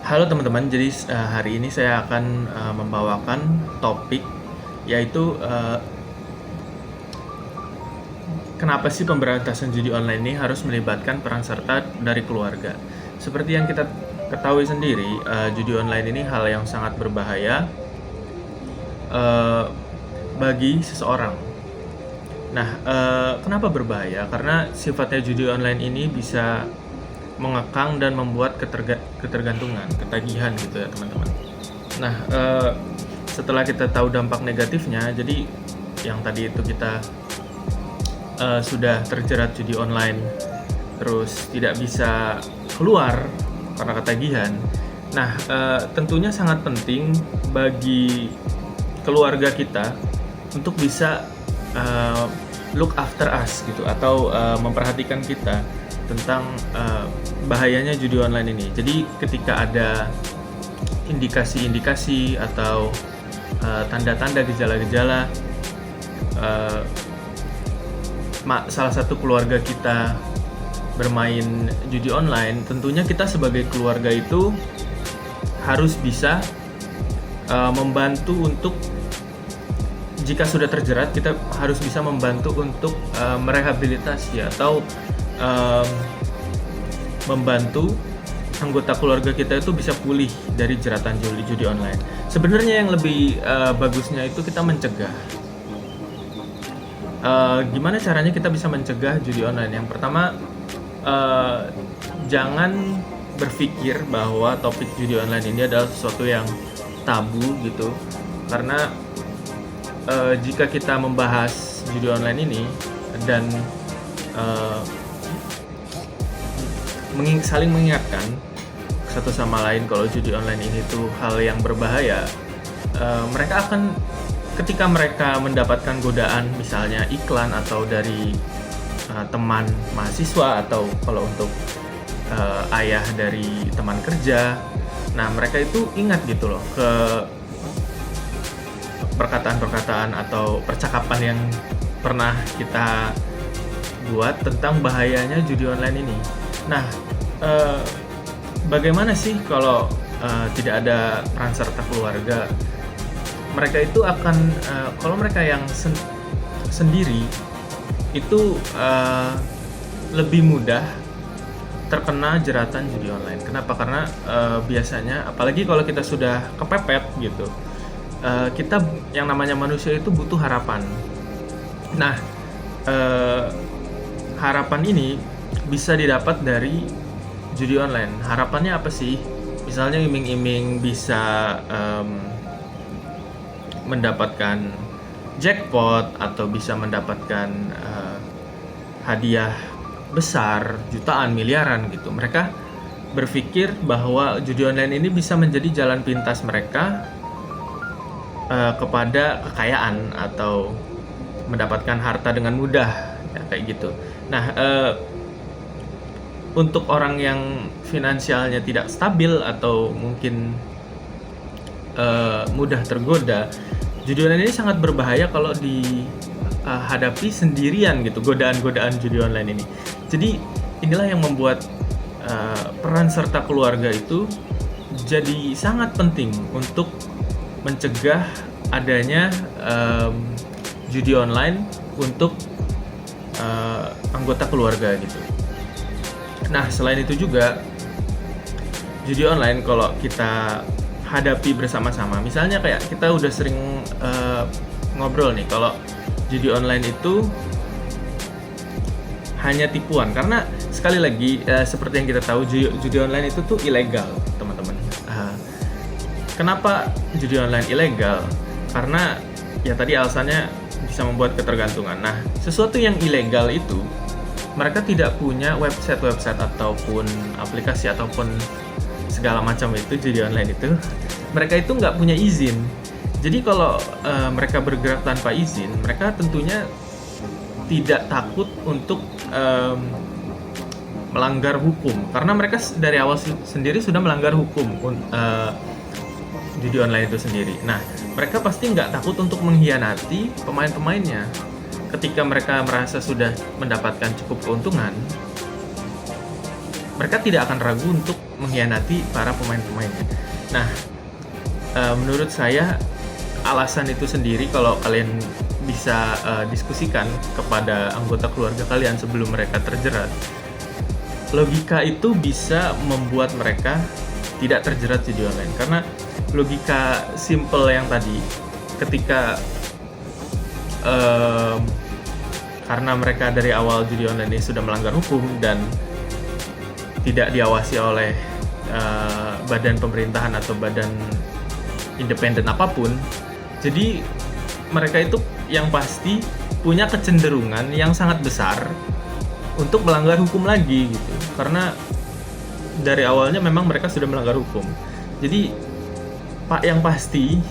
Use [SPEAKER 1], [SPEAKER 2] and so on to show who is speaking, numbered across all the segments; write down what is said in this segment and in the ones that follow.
[SPEAKER 1] Halo teman-teman, jadi hari ini saya akan membawakan topik yaitu kenapa sih pemberantasan judi online ini harus melibatkan peran serta dari keluarga. Seperti yang kita ketahui sendiri, judi online ini hal yang sangat berbahaya bagi seseorang. Nah, kenapa berbahaya? Karena sifatnya judi online ini bisa mengekang dan membuat ketergantungan, ketagihan gitu ya teman-teman. Nah, setelah kita tahu dampak negatifnya, jadi yang tadi itu kita sudah terjerat judi online, terus tidak bisa keluar karena ketagihan. Nah, tentunya sangat penting bagi keluarga kita untuk bisa look after us gitu, atau memperhatikan kita tentang bahayanya judi online ini. Jadi ketika ada indikasi-indikasi atau tanda-tanda gejala-gejala salah satu keluarga kita bermain judi online, tentunya kita sebagai keluarga itu harus bisa membantu untuk, jika sudah terjerat, kita harus bisa membantu untuk merehabilitasi atau membantu anggota keluarga kita itu bisa pulih dari jeratan judi online. Sebenarnya yang lebih bagusnya itu kita mencegah. Gimana caranya kita bisa mencegah judi online? Yang pertama, jangan berpikir bahwa topik judi online ini adalah sesuatu yang tabu gitu, karena jika kita membahas judi online ini dan saling mengingatkan satu sama lain kalau judi online ini tuh hal yang berbahaya, mereka akan, ketika mereka mendapatkan godaan misalnya iklan atau dari teman mahasiswa, atau kalau untuk ayah dari teman kerja, nah mereka itu ingat gitu loh ke perkataan-perkataan atau percakapan yang pernah kita buat tentang bahayanya judi online ini. Nah, bagaimana sih kalau tidak ada peran serta keluarga? Mereka itu akan, kalau mereka yang sendiri itu lebih mudah terkena jeratan judi online. Kenapa? Karena biasanya, apalagi kalau kita sudah kepepet gitu, kita yang namanya manusia itu butuh harapan. Nah, harapan ini bisa didapat dari judi online. Harapannya apa sih? Misalnya iming-iming bisa mendapatkan jackpot, atau bisa mendapatkan hadiah besar, jutaan, miliaran gitu. Mereka berpikir bahwa judi online ini bisa menjadi jalan pintas mereka kepada kekayaan atau mendapatkan harta dengan mudah, ya, kayak gitu. Nah, untuk orang yang finansialnya tidak stabil atau mungkin mudah tergoda, judi online ini sangat berbahaya kalau dihadapi sendirian gitu, godaan-godaan judi online ini. Jadi inilah yang membuat peran serta keluarga itu jadi sangat penting untuk mencegah adanya judi online untuk anggota keluarga gitu. Nah, selain itu juga judi online kalau kita hadapi bersama-sama, misalnya kayak kita udah sering ngobrol nih, kalau judi online itu hanya tipuan, karena sekali lagi seperti yang kita tahu, judi online itu tuh ilegal teman-teman. Kenapa judi online ilegal? Karena ya tadi alasannya bisa membuat ketergantungan. Nah, sesuatu yang ilegal itu, mereka tidak punya website ataupun aplikasi ataupun segala macam itu judi online itu, mereka itu nggak punya izin. Jadi kalau mereka bergerak tanpa izin, mereka tentunya tidak takut untuk melanggar hukum, karena mereka dari awal sendiri sudah melanggar hukum judi online itu sendiri. Nah, mereka pasti nggak takut untuk mengkhianati pemain-pemainnya. Ketika mereka merasa sudah mendapatkan cukup keuntungan, mereka tidak akan ragu untuk mengkhianati para pemain-pemainnya. Nah, menurut saya alasan itu sendiri kalau kalian bisa diskusikan kepada anggota keluarga kalian sebelum mereka terjerat, logika itu bisa membuat mereka tidak terjerat judi online. Karena logika simple yang tadi, ketika karena mereka dari awal judi online ini sudah melanggar hukum dan tidak diawasi oleh badan pemerintahan atau badan independen apapun, jadi mereka itu yang pasti punya kecenderungan yang sangat besar untuk melanggar hukum lagi gitu, karena dari awalnya memang mereka sudah melanggar hukum. Jadi yang pasti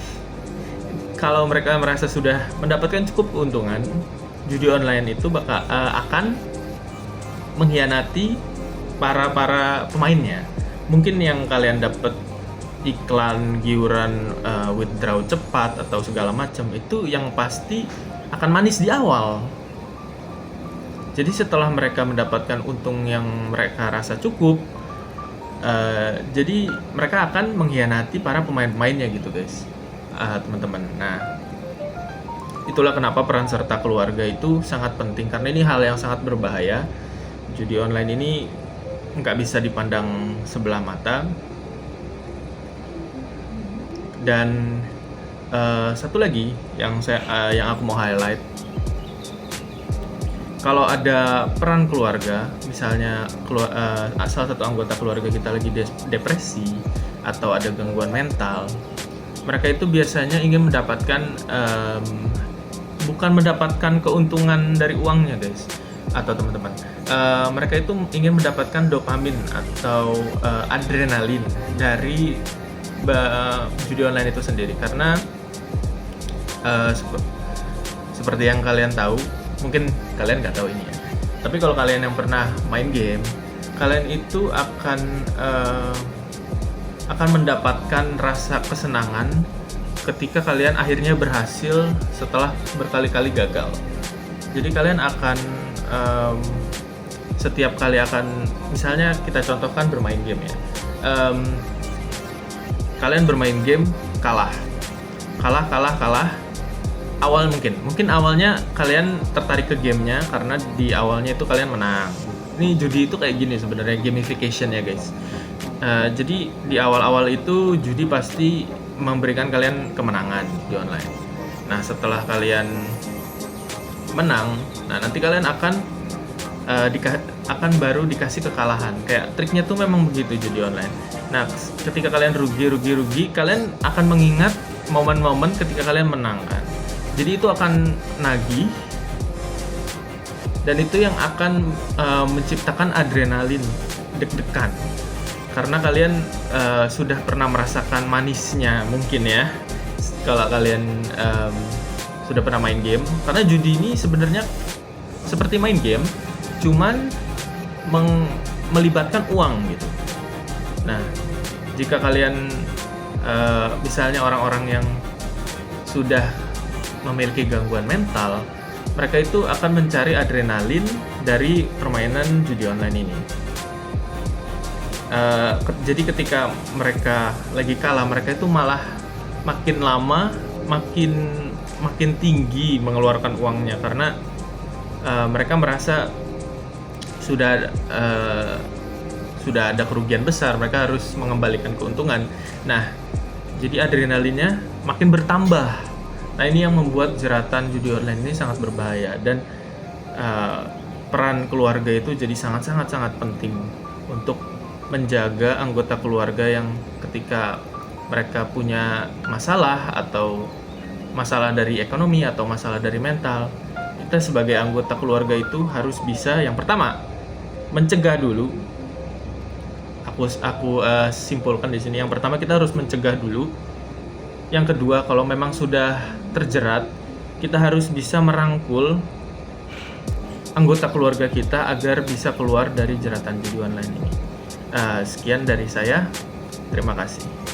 [SPEAKER 1] kalau mereka merasa sudah mendapatkan cukup keuntungan, judi online itu akan mengkhianati para pemainnya. Mungkin yang kalian dapat iklan giuran withdraw cepat atau segala macam, itu yang pasti akan manis di awal. Jadi setelah mereka mendapatkan untung yang mereka rasa cukup, jadi mereka akan mengkhianati para pemain-pemainnya gitu guys, teman-teman. Nah, itulah kenapa peran serta keluarga itu sangat penting, karena ini hal yang sangat berbahaya. Judi online ini nggak bisa dipandang sebelah mata. Dan satu lagi yang aku mau highlight, kalau ada peran keluarga, misalnya salah satu anggota keluarga kita lagi depresi atau ada gangguan mental, mereka itu biasanya ingin mendapatkan bukan mendapatkan keuntungan dari uangnya guys atau teman-teman, mereka itu ingin mendapatkan dopamin atau adrenalin dari judi online itu sendiri. Karena seperti yang kalian tahu, mungkin kalian nggak tahu ini ya, tapi kalau kalian yang pernah main game, kalian itu akan mendapatkan rasa kesenangan ketika kalian akhirnya berhasil setelah berkali-kali gagal. Jadi kalian akan setiap kali akan, misalnya kita contohkan bermain game ya, kalian bermain game kalah, awal mungkin awalnya kalian tertarik ke gamenya karena di awalnya itu kalian menang. Ini judi itu kayak gini sebenarnya, gamification ya guys. Jadi di awal-awal itu judi pasti memberikan kalian kemenangan di online. Nah, setelah kalian menang, nah nanti kalian akan baru dikasih kekalahan. Kayak triknya tuh memang begitu judi online. Nah, ketika kalian rugi, kalian akan mengingat momen-momen ketika kalian menang kan. Jadi itu akan nagih, dan itu yang akan menciptakan adrenalin, deg-degan. Karena kalian sudah pernah merasakan manisnya mungkin ya, kalau kalian sudah pernah main game. Karena judi ini sebenarnya seperti main game, cuman melibatkan uang gitu. Nah, jika kalian misalnya orang-orang yang sudah memiliki gangguan mental, mereka itu akan mencari adrenalin dari permainan judi online ini. Jadi ketika mereka lagi kalah, mereka itu malah makin lama makin tinggi mengeluarkan uangnya, karena mereka merasa sudah ada kerugian besar, mereka harus mengembalikan keuntungan. Nah, jadi adrenalinnya makin bertambah. Nah, ini yang membuat jeratan judi online ini sangat berbahaya, dan peran keluarga itu jadi sangat penting untuk menjaga anggota keluarga yang ketika mereka punya masalah, atau masalah dari ekonomi atau masalah dari mental, kita sebagai anggota keluarga itu harus bisa, yang pertama, mencegah dulu. Aku simpulkan di sini. Yang pertama, kita harus mencegah dulu. Yang kedua, kalau memang sudah terjerat, kita harus bisa merangkul anggota keluarga kita agar bisa keluar dari jeratan judi online ini. Sekian dari saya. Terima kasih.